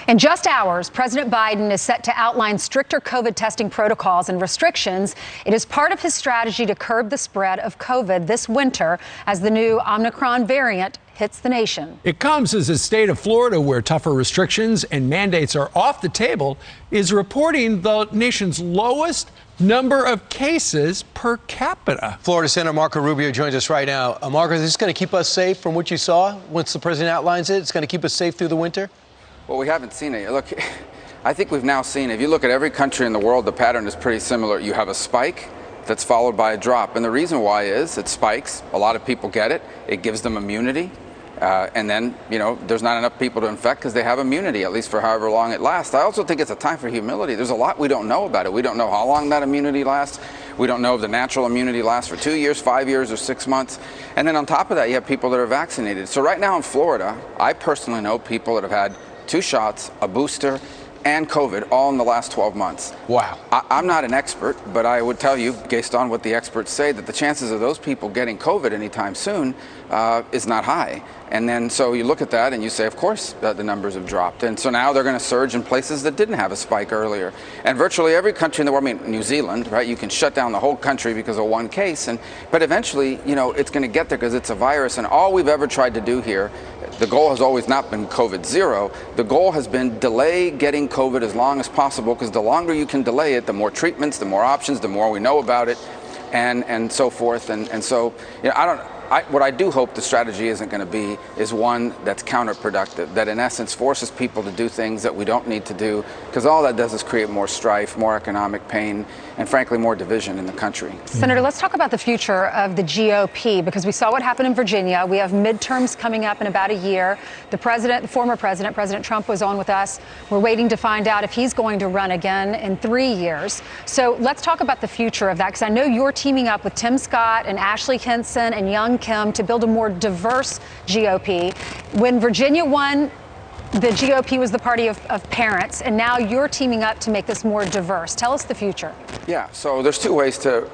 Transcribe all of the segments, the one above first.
In just hours, President Biden is set to outline stricter COVID testing protocols and restrictions. It is part of his strategy to curb the spread of COVID this winter as the new Omicron variant hits the nation. It comes as the state of Florida, where tougher restrictions and mandates are off the table, is reporting the nation's lowest number of cases per capita. Florida Senator Marco Rubio joins us right now. Marco, is this going to keep us safe from what you saw once the president outlines it? It's going to keep us safe through the winter? Well, we haven't seen it yet. Look, I think we've now seen, if you look at every country in the world, the pattern is pretty similar. You have a spike that's followed by a drop. And the reason why is it spikes. A lot of people get it. It gives them immunity. And then, there's not enough people to infect because they have immunity, at least for however long it lasts. I also think it's a time for humility. There's a lot we don't know about it. We don't know how long that immunity lasts. We don't know if the natural immunity lasts for 2 years, 5 years, or 6 months. And then on top of that, you have people that are vaccinated. So right now in Florida, I personally know people that have had 2 shots, a booster, and COVID all in the last 12 months. Wow. I'm not an expert, but I would tell you, based on what the experts say, that the chances of those people getting COVID anytime soon is not high. And then so you look at that and you say, of course, the numbers have dropped. And so now they're going to surge in places that didn't have a spike earlier. And virtually every country in the world, New Zealand, right, you can shut down the whole country because of one case. But eventually, it's going to get there because it's a virus. And all we've ever tried to do here, the goal has always not been COVID zero. The goal has been delay getting COVID as long as possible, because the longer you can delay it, the more treatments, the more options, the more we know about it, and so forth. And so, what I do hope the strategy isn't going to be is one that's counterproductive, that in essence forces people to do things that we don't need to do, because all that does is create more strife, more economic pain, and frankly more division in the country. Senator, let's talk about the future of the GOP, because we saw what happened in Virginia. We have midterms coming up in about a year. The former president, President Trump, was on with us. We're waiting to find out if he's going to run again in 3 years. So let's talk about the future of that, because I know you're teaming up with Tim Scott and Ashley Hinson and Young Kim to build a more diverse GOP. When Virginia won, the GOP was the party of parents, and now you're teaming up to make this more diverse. Tell us the future. Yeah, so there's 2 ways to,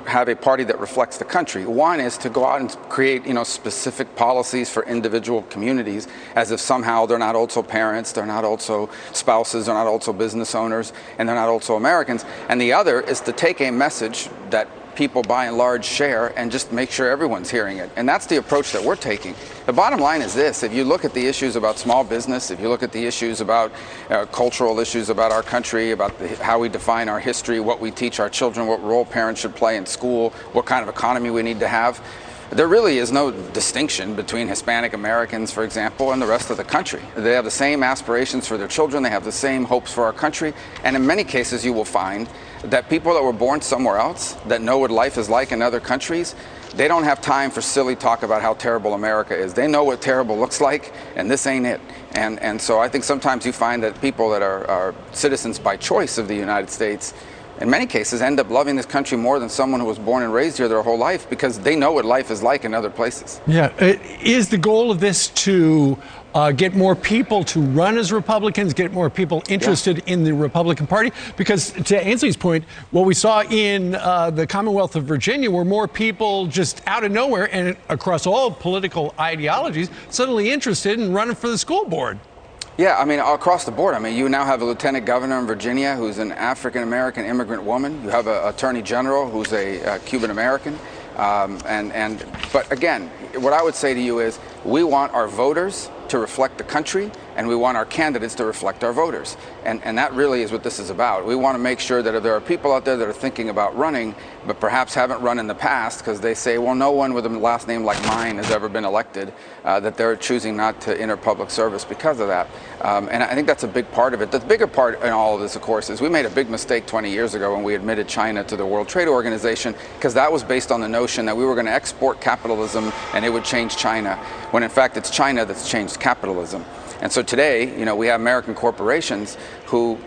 have a party that reflects the country. One is to go out and create, specific policies for individual communities, as if somehow they're not also parents, they're not also spouses, they're not also business owners, and they're not also Americans. And the other is to take a message that people by and large share and just make sure everyone's hearing it. And that's the approach that we're taking. The bottom line is this: if you look at the issues about small business, if you look at the issues about cultural issues about our country, about how we define our history, what we teach our children, what role parents should play in school, what kind of economy we need to have, there really is no distinction between Hispanic Americans, for example, and the rest of the country. They have the same aspirations for their children, they have the same hopes for our country, and in many cases you will find that people that were born somewhere else, that know what life is like in other countries, they don't have time for silly talk about how terrible America is. They know what terrible looks like, and this ain't it. And so I think sometimes you find that people that are citizens by choice of the United States, in many cases, end up loving this country more than someone who was born and raised here their whole life, because they know what life is like in other places. Yeah. Is the goal of this to get more people to run as Republicans, get more people interested in the Republican Party? Because to Ainsley's point, what we saw in the Commonwealth of Virginia were more people just out of nowhere and across all political ideologies suddenly interested in running for the school board. Yeah, across the board. You now have a lieutenant governor in Virginia who's an African-American immigrant woman. You have an attorney general who's a Cuban-American. But again, what I would say to you is we want our voters to reflect the country, and we want our candidates to reflect our voters. And that really is what this is about. We want to make sure that if there are people out there that are thinking about running, but perhaps haven't run in the past because they say, well, no one with a last name like mine has ever been elected, that they're choosing not to enter public service because of that. And I think that's a big part of it. The bigger part in all of this, of course, is we made a big mistake 20 years ago when we admitted China to the World Trade Organization, because that was based on the notion that we were going to export capitalism and it would change China, when in fact it's China that's changed capitalism. And so today, we have American corporations who,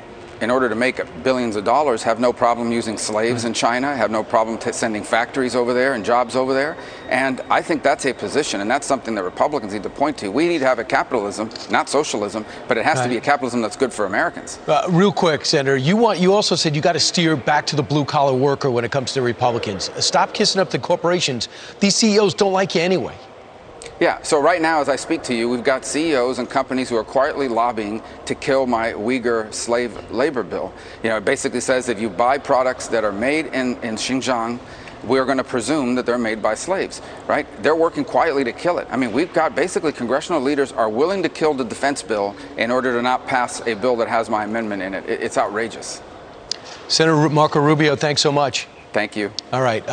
in order to make billions of dollars, have no problem using slaves in China, have no problem sending factories over there and jobs over there. And I think that's a position, and that's something that Republicans need to point to. We need to have a capitalism, not socialism, but it has to be a capitalism that's good for Americans. Real quick, Senator, you also said you got to steer back to the blue-collar worker when it comes to the Republicans. Stop kissing up the corporations. These CEOs don't like you anyway. Yeah, so right now, as I speak to you, we've got CEOs and companies who are quietly lobbying to kill my Uyghur slave labor bill. You know, it basically says if you buy products that are made in Xinjiang, we're going to presume that they're made by slaves, right? They're working quietly to kill it. I mean, we've got basically congressional leaders are willing to kill the defense bill in order to not pass a bill that has my amendment in it. It's outrageous. Senator Marco Rubio, thanks so much. Thank you. All right.